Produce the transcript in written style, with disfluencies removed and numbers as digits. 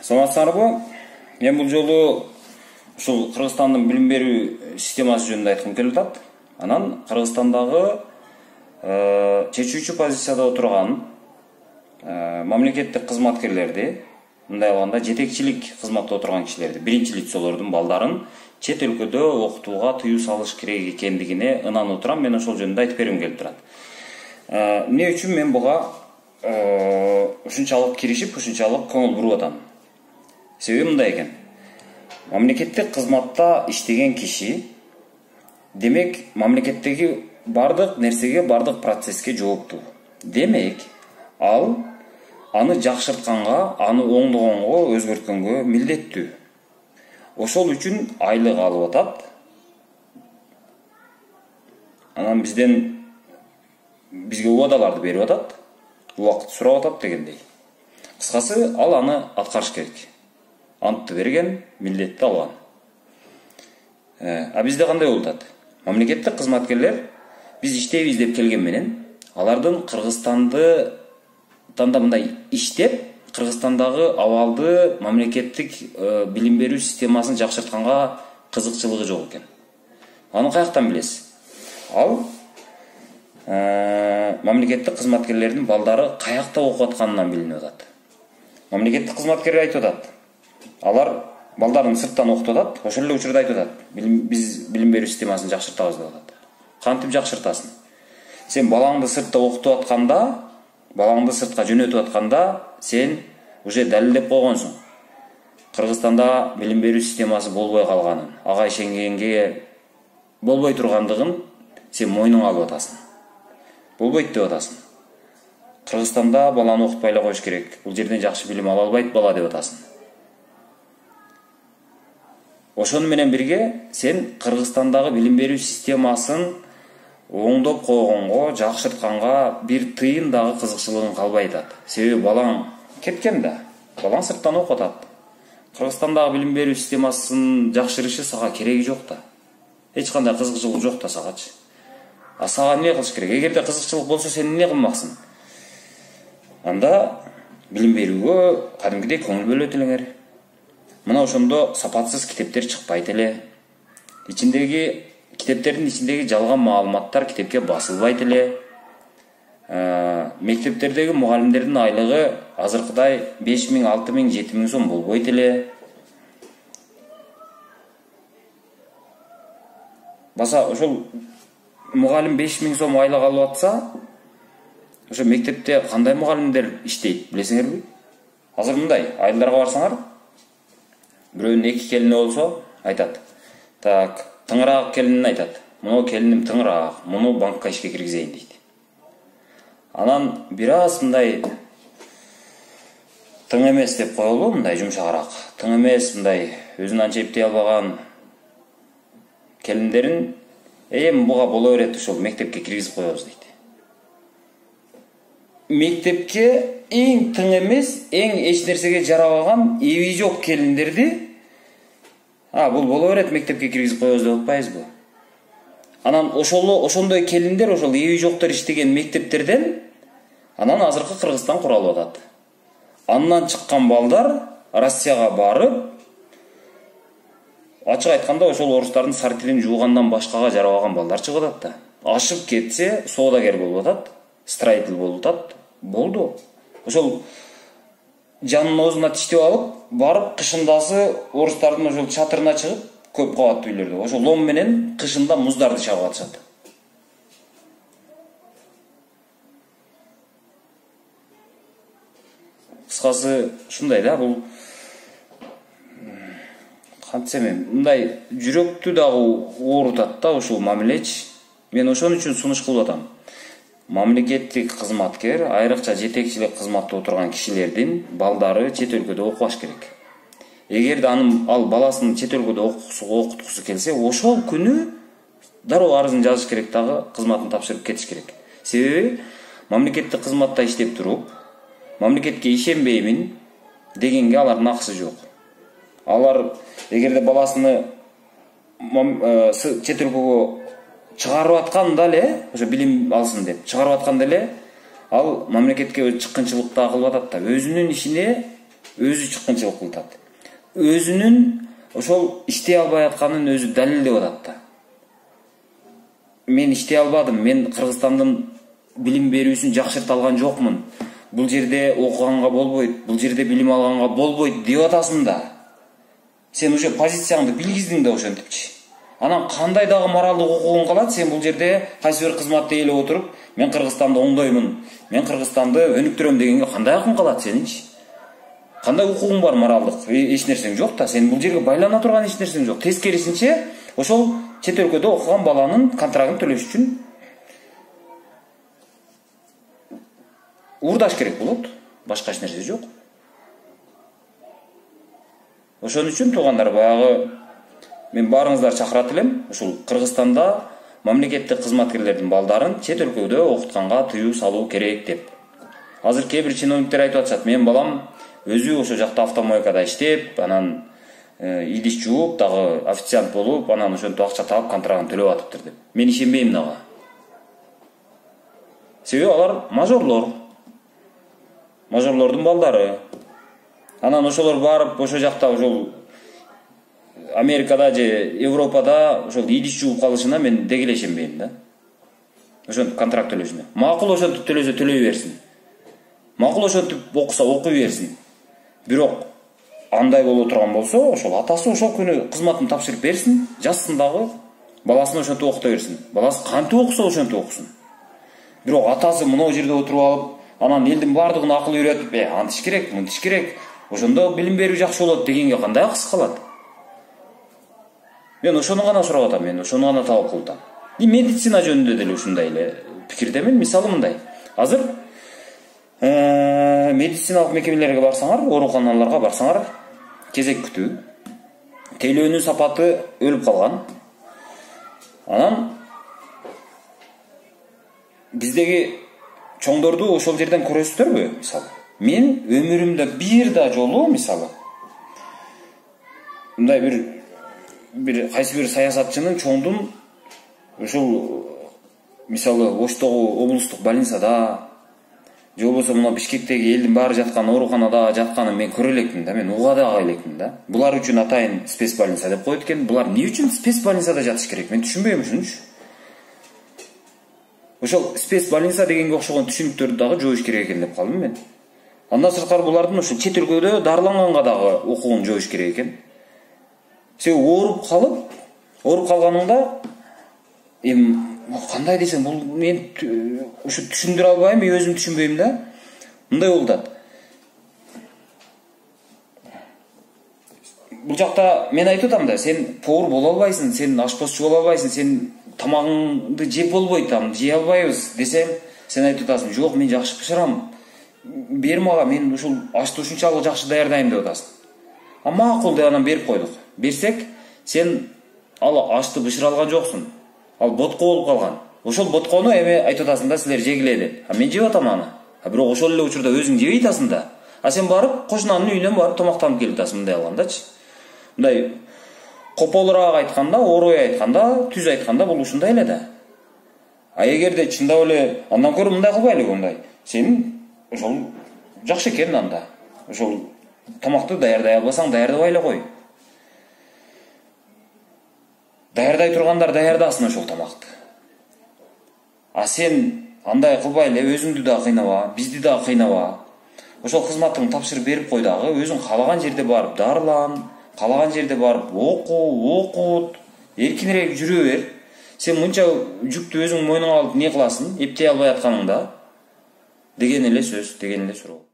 Саламатсыздарбы? Мен бул жолу ушул Кыргызстандын билим берүү системасы жөнүндө айткым келип атат. Анан Кыргызстандагы чечүүчү позицияда отурган мамлекеттик кызматкерлерди, мындай алганда жетекчилик кызматта отурган кишилерди, биринчи лицолордун балдарын чет өлкөдө окутууга тыюу салыш керек экендигине ынанып отурам. Мен ошол жөнүндө айтып бергим келип турат. Эмне үчүн мен буга ушунчалык киришип, ушунчалык көңүл буруп атам? Себеби мындай экен. Мамлекеттик кызматта иштеген киши, демек, мамлекеттеги бардык нерсеге, бардык процесске жооптуу. Демек, ал аны жакшыртканга, аны оңдогонго, өзгөрткөнгө милдеттүү. Ошол үчүн айлык алып атат. Анан бизге убадаларды берип атат, убакыт сурап атат дегендей. Кыскасы, ал аны аткарыш керек. Антты берген, милдетти алган. Бизде кандай болуп атат? Мамлекеттик кызматкерлер биз иштейбиз деп келген менен, алардын Кыргызстанды мындай иштеп, Кыргызстандагы абалды мамлекеттик билим берүү системасын жакшыртканга кызыкчылыгы жок экен. Аны каяктан билесиз? Ал мамлекеттик кызматкерлердин балдары каякта окуп атканынан билинип атат. Мамлекеттик кызматкерлер айтып атат. Алар балдарын сырттан окутуп атат, ошол эле учурда айтып атат. Биз билим берүү системасын жакшыртабыз деп атат. Кантип жакшыртасың? Сен балаңды сыртта окутуп атканда, балаңды сыртка жөнөтүп атканда, сен уже далилдеп койгонсуң. Кыргызстанда билим берүү системасы болбой калганын, ага ишенгенге болбой тургандыгын сен мойнуңа алып атасың. Болбойт деп атасың. Кыргызстанда баланы окутпай эле коюш керек. Бул жерден жакшы билим ала албайт бала деп атасың. Ошону менен бирге сен Кыргызстандагы билим берүү системасын оңдоп койгонго, жакшыртканга бир тыйын дагы кызыкчылыгың калбай атат. Себеби балаң кеткен да, балаң сырттан окуп атат. Кыргызстандагы билим берүү системасын жакшырышы сага кереги жок да. Эч кандай кызыкчылык жок да сагачы. Сага эмне кылыш керек? Эгерде кызыкчылык болсо, сен эмне кылмаксың? Анда билим берүүгө кадимгидей көңүл бөлөт элеңер. Мына ошондо сапатсыз китептер чыкпайт эле. Китептердин ичиндеги жалган маалыматтар китепке басылбайт эле. Мектептердеги мугалимдердин айлыгы азыркыдай 5000, 6000, 7000 сом болбойт эле. Баса ошол мугалим 5000 сом айлык алып атса, ошо мектепте кандай мугалимдер иштейт, билесиңерби? Азыр мындай айылдарга барсаңар, бирөөнүн 2 келини болсо, айтат. Так, тыңыраак келинин айтат. Муну келиним тыңыраак, муну банкка ишке киргизейин дейт. Анан бир аз мындай тың эмес деп коелу, мындай жумшагыраак. Тың эмес, мындай өзүн анча эптей албаган келиндерин буга боло берет, ошол мектепке киргизип коебуз дейт. Мектепке эң тың эмес, эң эч нерсеге жарабаган, эби жок келиндерди бул боло берет, мектепке киргизип коебуз деп атпайбызбы? Анан ошондой келиндер, ошол эби жоктор иштеген мектептерден анан азыркы Кыргызстан куралып атат. Андан чыккан балдар Россияга барып, ачык айтканда ошол орустардын сортирин жуугандан башкага жарабаган балдар чыгып атат да. Ашып кетсе, соодагер болуп атат, строитель болуп атат. Болду. Ошол жанын оозуна тиштеп алып, барып кышындасы орустардын ошол чатырына чыгып, көп кабаттуу үйлөрдө ошол лом менен кышында муздарды чабып атышат. Кыскасы ушундай да, бул кантсем мындай жүрөктү дагы оорутат да ушул мамилеч. Мен ошон үчүн сунуш кылып атам. Мамлекеттик кызматкер, айрыкча жетекчилик кызматта отурган кишилердин балдары чет өлкөдө окубаш керек. Эгерде ал баласын чет өлкөдө окуткусу келсе, ошол күнү дароо арызын жазыш керек дагы, кызматын тапшырып кетиш керек. Себеби мамлекеттик кызматта иштеп туруп, мамлекетке ишенбеймин дегенге алардын акысы жок. Алар эгерде баласыны чет өлкөгө чыгарып атканда эле, ошо билим алсын деп чыгарып атканда эле, ал мамлекетке чыккынчылык да кылып атат да, өзүнүн ишине өзү чыккынчылык кылып атат. Өзүнүн ошол иштей албай атканын өзү далилдеп атат да. Мен иштей албадым, мен Кыргызстандын билим берүүсүн жакшырта алган жокмун. Бул жерде окуганга болбойт, бул жерде билим алганга болбойт деп атасың да. Сен уже позицияңды билгиздиң да ошентипчи. Анан кандай дагы моралдык укугуң калат, сен бул жерде кайсы бир кызматты ээлеп отуруп, мен Кыргызстанды оңдоймун, мен Кыргызстанды өнүктүрөм дегенге кандай акың калат сенинчи? Кандай укугуң бар моралдык? Эч нерсең жок да, сен бул жерге байлана турган эч нерсең жок. Тескерисинче, ошол чет өлкөдө окуган баланын контрагын төлөш үчүн уурдаш керек болот. Башка эч нерсе жок. Ошон үчүн туугандар, баягы мен баарыңыздарды чакырат элем, ушул Кыргызстанда мамлекеттик кызматкерлердин балдарын чет өлкөдө окутканга тыюу салуу керек деп. Азыр кээ бир чиновниктер айтып атышат, мен балам өзү ошо жакта автомойкада иштеп, анан идиш жууп, дагы официант болуп, анан ошентип акча таап, контрагын төлөп атыптыр деп. Мен ишенбейм дагы. Себеби алар мажорлордун балдары. Анан ошолор барып, ошо жакта ошол Америкада же Европада ошол идиш жууп калышына мен дегеле ишенбейм да. Ошентип контракт төлөшүнө. Макул ошентип төлөсө төлөй берсин. Макул ошентип окуса окуй берсин. Бирок андай боло турган болсо, ошол атасы ошол күнү кызматын тапшырып берсин, жазсын дагы, баласын ошентип окута берсин. Баласы кантип окуса ошентип окусын. Бирок атасы мына жерде отуруп алып, анан элдин баардыгына акыл үйрөтүп, антиш керек, мынтиш керек, ошондо билим берүү жакшы болот дегенге кандай акысы калат? Мен ошону гана сурап атам, мен ошону гана талап кылып атам. Медицина жөнүндө деле ушундай эле пикирдемин. Мисалы мындай. Азыр медициналык мекемелерге барсаңар, ооруканаларга барсаңар, кезек күтүү, тейлөөнүн сапаты өлүп калган. Анан биздеги чоңдорду ошол жерден көрөсүздөрбү, мисалы? Мен өмүрүмдө бир да жолу, мисалы, мындай бир кайсы бир саясатчынын чоңдун ошол мисалы Оштогу облустук больницада же болбосо мына Бишкектеги элдин баары жаткан ооруканада жатканын мен көрө элекмин да, мен уга дагы элекмин да. Булар үчүн атайын спец больница деп коет экен. Булар эмне үчүн спец больницада жатыш керек? Мен түшүнбөйм ушунчу. Ошол спец больница дегенге окшогон түшүнүктөрдү дагы жоюш керек экен деп калдым мен. Андан сырткары булардын ушул чет өлкөдө дарыланганга дагы укугун жоюш керек экен. Себеби ооруп калганыңда кандай десем, бул мен ушу түшүндүрө албайм, мен өзүм түшүнбөйм да. Мындай болуп атат. Бул жакта мен айтып атам да, сен повар боло албайсың, сен ашпозчу боло албайсың, сен тамагыңды жеп болбойт, жей албайбыз десем, сен айтып атасың, жок, мен жакшы бышырам. Бер мага, мен ушул ашты ушунчалык жакшы даярдайм деп атасың. Макул деп анан берип койдук. Берсек, сен ал ашты бышыра алган жоксуң. Ал ботко болуп калган. Ошол боткону эме айтып атасың да, силер жегиле деп. Мен жеп атам аны. Бирок ошол эле учурда өзүң жебей атасың да. Сен барып кошунанын үйүнөн барып тамактанып келип атасың мындай алгандачы. Мындай кополураак айтканда, орой айтканда, түз айтканда бул ушундай эле да. Эгерде чындап эле андан көрө мындай кылбайлыбы, мындай. Сен ошол жакшы экен анда. Ошол тамакты даярдай албасаң, даярдабай эле кой. Даярдай тургандар даярдасын ошол тамакты. Сен андай кылбай эле өзүңдү да кыйнаба, бизди да кыйнаба. Ошол кызматтын тапшырып берип кой дагы, өзүң каалаган жерде барып дарылан, каалаган жерде барып окут, эркинирээк жүрө бер. Сен мынча жүктү өзүң мойнуңа алып не кыласың, эптей албай атканыңда деген эле сөз, деген эле суроо.